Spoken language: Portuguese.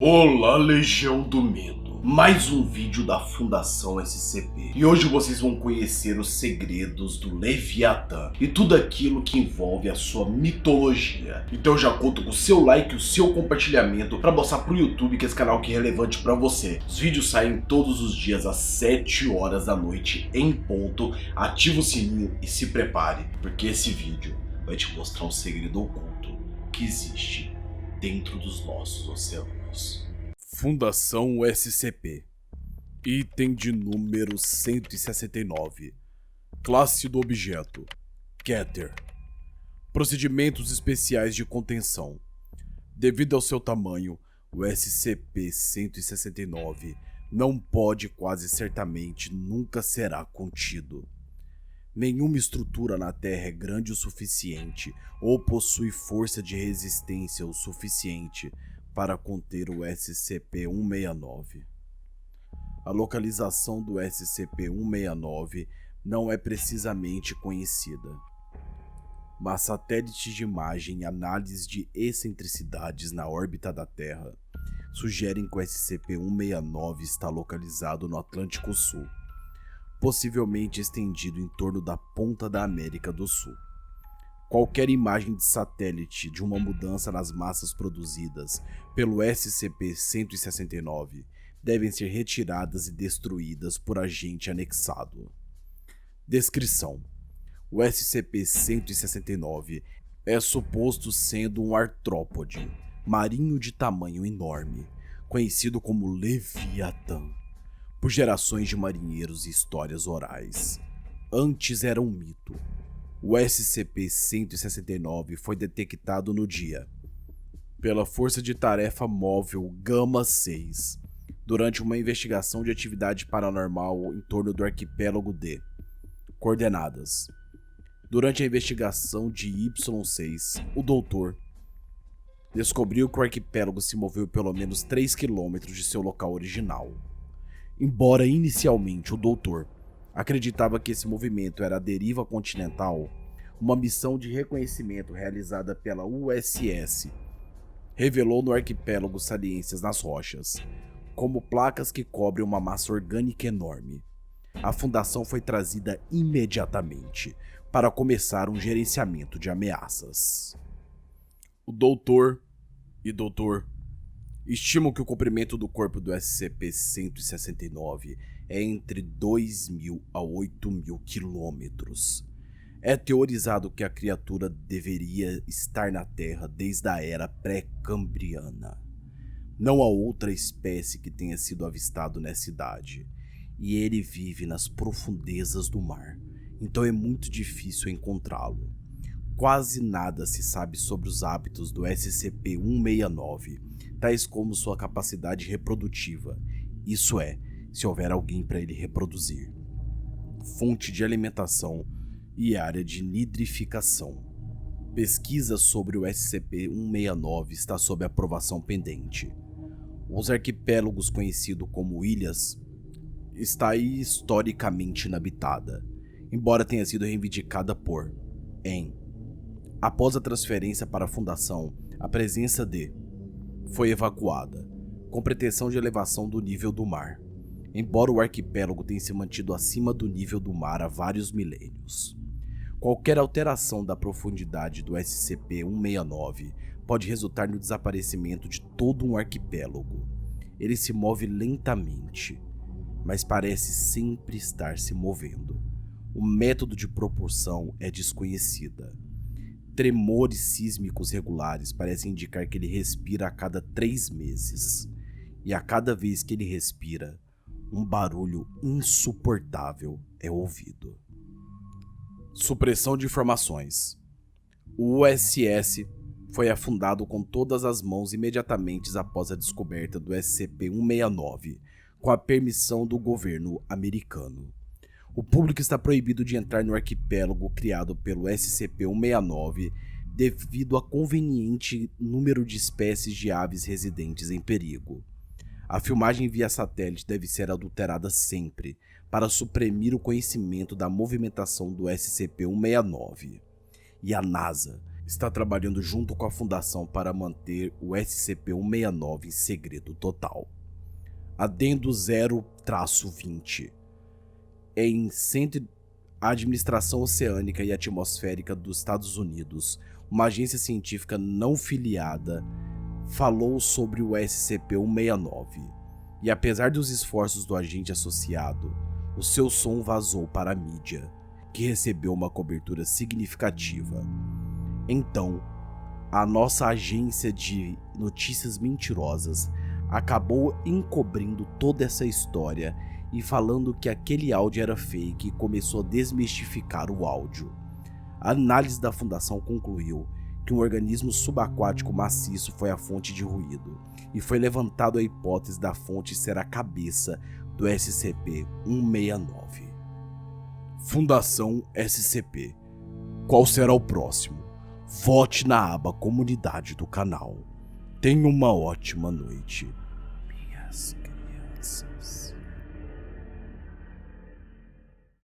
Olá, Legião do Medo, mais um vídeo da Fundação SCP. E hoje vocês vão conhecer os segredos do Leviatã e tudo aquilo que envolve a sua mitologia. Então eu já conto com o seu like e o seu compartilhamento para mostrar pro YouTube que esse canal aqui é relevante para você. Os vídeos saem todos os dias às 7 horas da noite em ponto. Ativa o sininho e se prepare, porque esse vídeo vai te mostrar um segredo oculto que existe dentro dos nossos oceanos. Fundação SCP. Item de número 169. Classe do objeto: Keter. Procedimentos especiais de contenção. Devido ao seu tamanho, o SCP-169 não pode, quase certamente, nunca será contido. Nenhuma estrutura na Terra é grande o suficiente ou possui força de resistência o suficiente para conter o SCP-169. A localização do SCP-169 não é precisamente conhecida, mas satélites de imagem e análise de excentricidades na órbita da Terra sugerem que o SCP-169 está localizado no Atlântico Sul, possivelmente estendido em torno da ponta da América do Sul. Qualquer imagem de satélite de uma mudança nas massas produzidas pelo SCP-169 devem ser retiradas e destruídas por agente anexado. Descrição: o SCP-169 é suposto sendo um artrópode marinho de tamanho enorme, conhecido como Leviatã por gerações de marinheiros e histórias orais. Antes era um mito. O SCP-169 foi detectado no dia pela Força de Tarefa Móvel Gama-6 durante uma investigação de atividade paranormal em torno do arquipélago D. Coordenadas: durante a investigação de Y6, o Doutor descobriu que o arquipélago se moveu pelo menos 3 km de seu local original. Embora inicialmente o Doutor acreditava que esse movimento era a deriva continental, uma missão de reconhecimento realizada pela USS revelou no arquipélago saliências nas rochas, como placas que cobrem uma massa orgânica enorme. A fundação foi trazida imediatamente para começar um gerenciamento de ameaças. O Doutor e Doutor estimam que o comprimento do corpo do SCP-169 é entre 2.000 a 8.000 quilômetros. É teorizado que a criatura deveria estar na Terra desde a era pré-cambriana. Não há outra espécie que tenha sido avistado nessa idade, e ele vive nas profundezas do mar, então é muito difícil encontrá-lo. Quase nada se sabe sobre os hábitos do SCP-169, tais como sua capacidade reprodutiva, isso é, se houver alguém para ele reproduzir, fonte de alimentação e área de nidificação. Pesquisa sobre o SCP-169 está sob aprovação pendente. Os arquipélagos conhecidos como ilhas está historicamente inabitada, embora tenha sido reivindicada por EN. Após a transferência para a Fundação, a presença de foi evacuada, com pretensão de elevação do nível do mar, embora o arquipélago tenha se mantido acima do nível do mar há vários milênios. Qualquer alteração da profundidade do SCP-169 pode resultar no desaparecimento de todo um arquipélago. Ele se move lentamente, mas parece sempre estar se movendo. O método de propulsão é desconhecida. Tremores sísmicos regulares parecem indicar que ele respira a cada 3 meses. E a cada vez que ele respira, um barulho insuportável é ouvido. Supressão de informações. O USS foi afundado com todas as mãos imediatamente após a descoberta do SCP-169, com a permissão do governo americano. O público está proibido de entrar no arquipélago criado pelo SCP-169 devido ao conveniente número de espécies de aves residentes em perigo. A filmagem via satélite deve ser adulterada sempre para suprimir o conhecimento da movimentação do SCP-169. E a NASA está trabalhando junto com a Fundação para manter o SCP-169 em segredo total. Adendo 0-20. A Administração Oceânica e Atmosférica dos Estados Unidos, uma agência científica não filiada, falou sobre o SCP-169, e apesar dos esforços do agente associado, o seu som vazou para a mídia, que recebeu uma cobertura significativa. Então, a nossa agência de notícias mentirosas acabou encobrindo toda essa história e falando que aquele áudio era fake e começou a desmistificar o áudio. A análise da Fundação concluiu que um organismo subaquático maciço foi a fonte de ruído, e foi levantado a hipótese da fonte ser a cabeça do SCP-169. Fundação SCP. Qual será o próximo? Vote na aba Comunidade do canal. Tenha uma ótima noite, minhas crianças.